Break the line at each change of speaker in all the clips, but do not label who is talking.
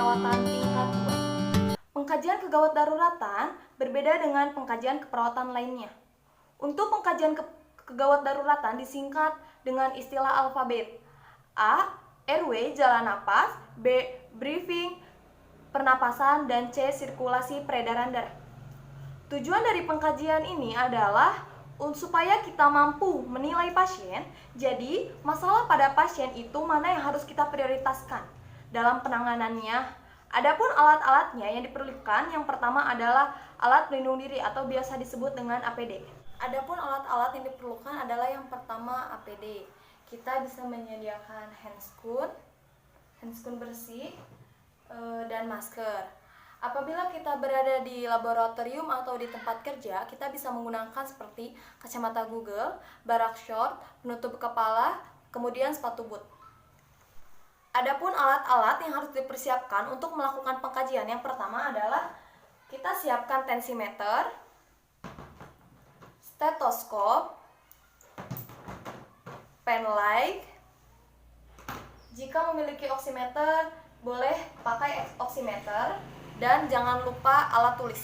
keperawatan tingkat 2. Pengkajian kegawat daruratan berbeda dengan pengkajian keperawatan lainnya. Untuk pengkajian kegawat daruratan disingkat dengan istilah alfabet. A. Airway, jalan napas. B. Breathing, pernapasan. Dan C. Sirkulasi peredaran darah. Tujuan dari pengkajian ini adalah supaya kita mampu menilai pasien. Jadi, masalah pada pasien itu mana yang harus kita prioritaskan dalam penanganannya. Adapun alat-alatnya yang diperlukan, yang pertama adalah alat pelindung diri atau biasa disebut dengan APD. Adapun alat-alat yang diperlukan adalah yang pertama APD. Kita bisa menyediakan handscoon bersih dan masker. Apabila kita berada di laboratorium atau di tempat kerja, kita bisa menggunakan seperti kacamata Google, barak short, penutup kepala, kemudian sepatu boot. Adapun alat-alat yang harus dipersiapkan untuk melakukan pengkajian, yang pertama adalah kita siapkan tensimeter, stetoskop, pen light. Jika memiliki oximeter, boleh pakai oximeter. Dan jangan lupa alat tulis.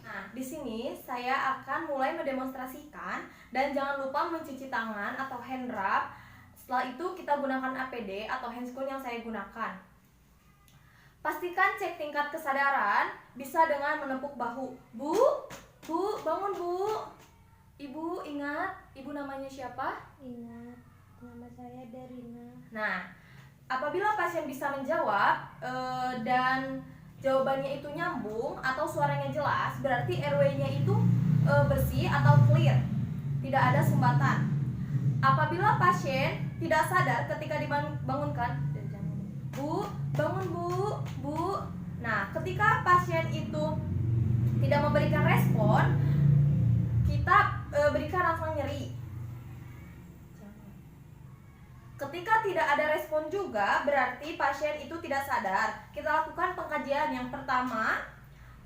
Nah, di sini saya akan mulai mendemonstrasikan dan jangan lupa mencuci tangan atau hand rub. Setelah itu kita gunakan APD atau handscoon yang saya gunakan. Pastikan cek tingkat kesadaran bisa dengan menepuk bahu. Bu, bangun Bu. Ibu ingat, ibu namanya siapa?
Ingat, nama saya Darina.
Nah, apabila pasien bisa menjawab dan jawabannya itu nyambung atau suaranya jelas, berarti airway-nya itu bersih atau clear, tidak ada sumbatan. Apabila pasien tidak sadar ketika dibangunkan, Bu, bangun Bu. Nah, ketika pasien itu tidak memberikan respon, kita berikan rangsang nyeri. Ketika tidak ada respon juga, berarti pasien itu tidak sadar. Kita lakukan pengkajian. Yang pertama,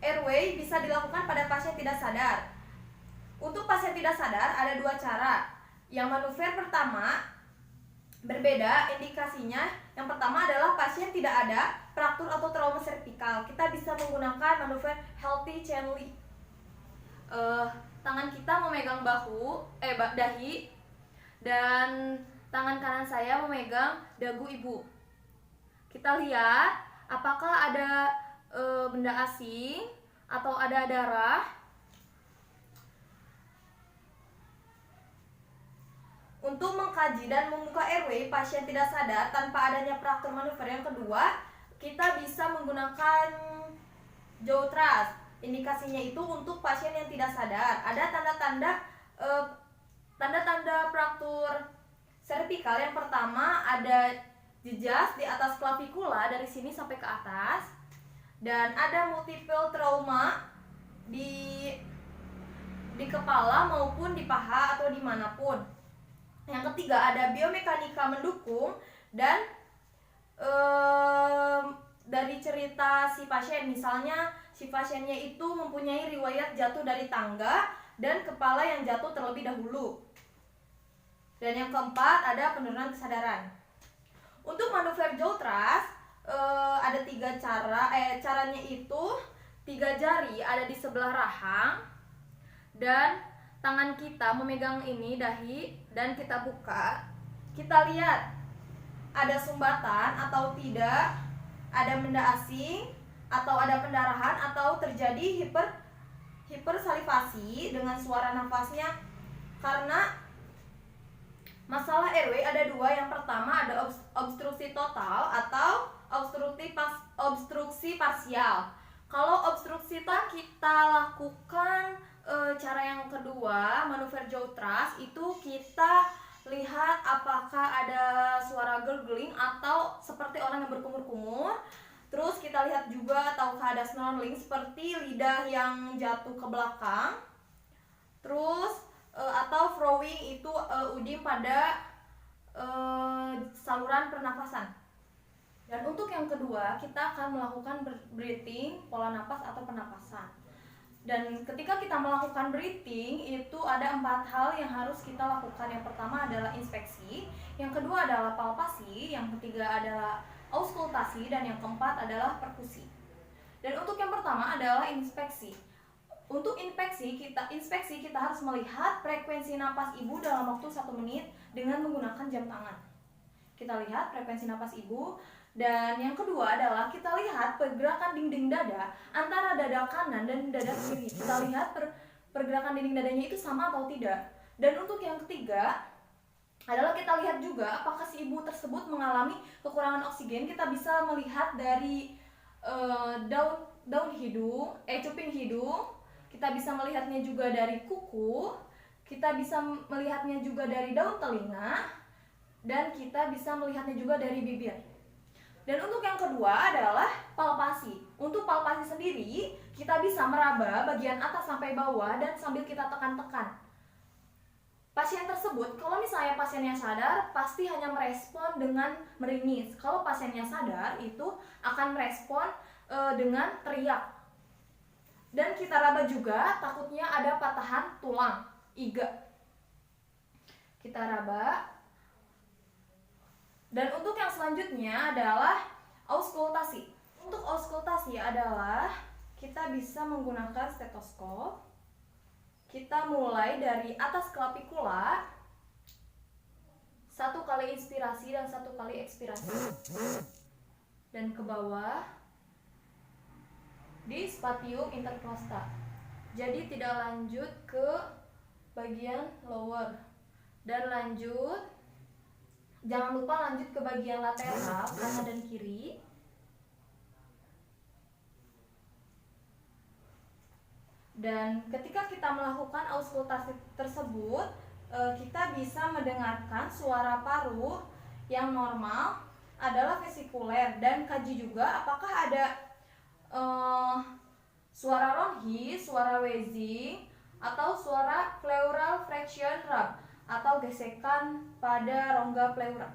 airway bisa dilakukan pada pasien tidak sadar. Untuk pasien tidak sadar, ada dua cara. Yang manuver pertama berbeda indikasinya. Yang pertama adalah pasien tidak ada fraktur atau trauma servikal. Kita bisa menggunakan manuver healthy Chenley. Tangan kita memegang dahi, dan tangan kanan saya memegang dagu ibu. Kita lihat apakah ada benda asing atau ada darah. Untuk mengkaji dan membuka airway pasien tidak sadar tanpa adanya fraktur manuver yang kedua, kita bisa menggunakan jaw thrust. Indikasinya itu untuk pasien yang tidak sadar. Ada tanda-tanda fraktur servikal. Yang pertama ada jejas di atas klavikula dari sini sampai ke atas, dan ada multiple trauma di kepala maupun di paha atau dimanapun. Yang ketiga ada biomekanika mendukung, dan dari cerita si pasien, misalnya si pasiennya itu mempunyai riwayat jatuh dari tangga dan kepala yang jatuh terlebih dahulu. Dan yang keempat ada penurunan kesadaran. Untuk manuver jaw thrust ada tiga cara. Caranya itu 3 jari ada di sebelah rahang, dan tangan kita memegang ini dahi, dan kita buka. Kita lihat ada sumbatan atau tidak, ada benda asing atau ada pendarahan, atau terjadi hipersalivasi dengan suara nafasnya. Karena masalah airway ada dua. Yang pertama ada obstruksi total atau obstruksi parsial. Kalau obstruksi kita lakukan cara yang kedua, manuver jaw thrust, itu kita lihat apakah ada suara gurgling atau seperti orang yang berkumur-kumur. Terus kita lihat juga ataukah ada snarling seperti lidah yang jatuh ke belakang. Terus atau frowing, itu udim pada saluran pernafasan. Dan untuk yang kedua, kita akan melakukan breathing, pola napas atau pernapasan. Dan ketika kita melakukan breathing, itu ada 4 hal yang harus kita lakukan. Yang pertama adalah inspeksi, yang kedua adalah palpasi, yang ketiga adalah auskultasi, dan yang keempat adalah perkusi. Dan untuk yang pertama adalah inspeksi. Untuk inspeksi kita harus melihat frekuensi napas ibu dalam waktu 1 menit dengan menggunakan jam tangan. Kita lihat frekuensi napas ibu. Dan yang kedua adalah kita lihat pergerakan dinding dada antara dada kanan dan dada kiri. Kita lihat pergerakan dinding dadanya itu sama atau tidak. Dan untuk yang ketiga adalah kita lihat juga apakah si ibu tersebut mengalami kekurangan oksigen. Kita bisa melihat dari daun hidung, cuping hidung. Kita bisa melihatnya juga dari kuku. Kita bisa melihatnya juga dari daun telinga. Dan kita bisa melihatnya juga dari bibir. Dan untuk yang kedua adalah palpasi. Untuk palpasi sendiri, kita bisa meraba bagian atas sampai bawah dan sambil kita tekan-tekan. Pasien tersebut, kalau misalnya pasiennya sadar, pasti hanya merespon dengan meringis. Kalau pasiennya sadar, itu akan merespon dengan teriak. Dan kita raba juga, takutnya ada patahan tulang iga. Kita raba. Dan untuk yang selanjutnya adalah auskultasi. Untuk auskultasi adalah kita bisa menggunakan stetoskop. Kita mulai dari atas clavicula, 1 kali inspirasi dan 1 kali ekspirasi, dan ke bawah di spatium intercostal. Jadi tidak lanjut ke bagian lower, dan lanjut. Jangan lupa lanjut ke bagian lateral, kanan dan kiri. Dan ketika kita melakukan auskultasi tersebut, kita bisa mendengarkan suara paru yang normal adalah vesikuler, dan kaji juga apakah ada suara ronhi, suara wheezing, atau suara pleural fraction rub atau gesekan pada rongga pleura.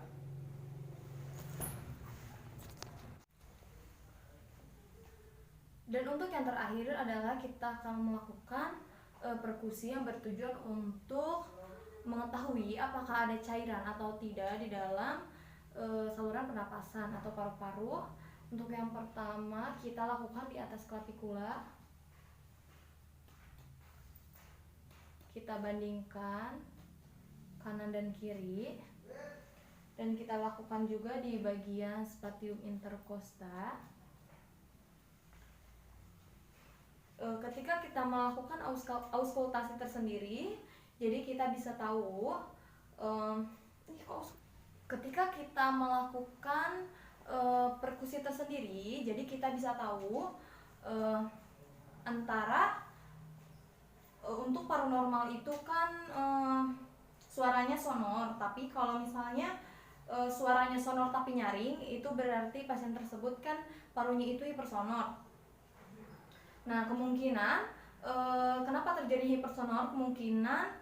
Dan untuk yang terakhir adalah kita akan melakukan perkusi yang bertujuan untuk mengetahui apakah ada cairan atau tidak di dalam saluran pernapasan atau paru-paru. Untuk yang pertama kita lakukan di atas clavicula. Kita bandingkan kanan dan kiri, dan kita lakukan juga di bagian spatium intercosta. Ketika kita melakukan auskultasi tersendiri, jadi kita bisa tahu ketika kita melakukan perkusi tersendiri, jadi kita bisa tahu antara untuk paru normal itu kan suaranya sonor, tapi kalau misalnya suaranya sonor tapi nyaring, itu berarti pasien tersebut kan parunya itu hipersonor. Nah, kemungkinan kenapa terjadi hipersonor, kemungkinan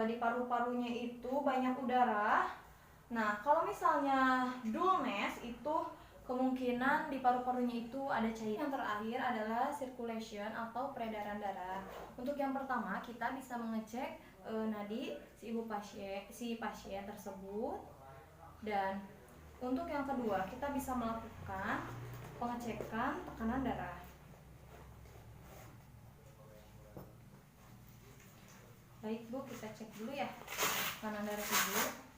di paru-parunya itu banyak udara. Nah, kalau misalnya dullness, itu kemungkinan di paru-parunya itu ada cairan. Yang terakhir adalah circulation atau peredaran darah. Untuk yang pertama kita bisa mengecek nadi si pasien tersebut, dan untuk yang kedua kita bisa melakukan pengecekan tekanan darah. Baik Bu, kita cek dulu ya tekanan darah Ibu.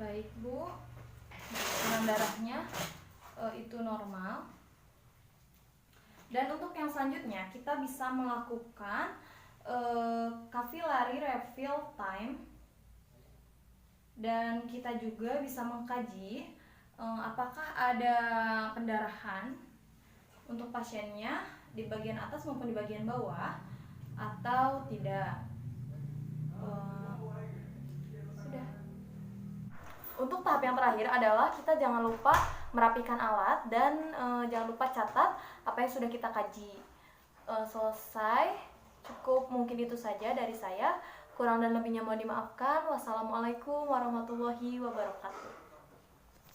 Baik Bu, tekanan darahnya itu normal. Dan untuk yang selanjutnya kita bisa melakukan capillary refill time, dan kita juga bisa mengkaji apakah ada pendarahan untuk pasiennya di bagian atas maupun di bagian bawah atau tidak. Sudah. Untuk tahap yang terakhir adalah kita jangan lupa merapikan alat dan jangan lupa catat apa yang sudah kita kaji. Selesai, cukup mungkin itu saja dari saya. Kurang dan lebihnya mohon dimaafkan. Wassalamualaikum warahmatullahi wabarakatuh.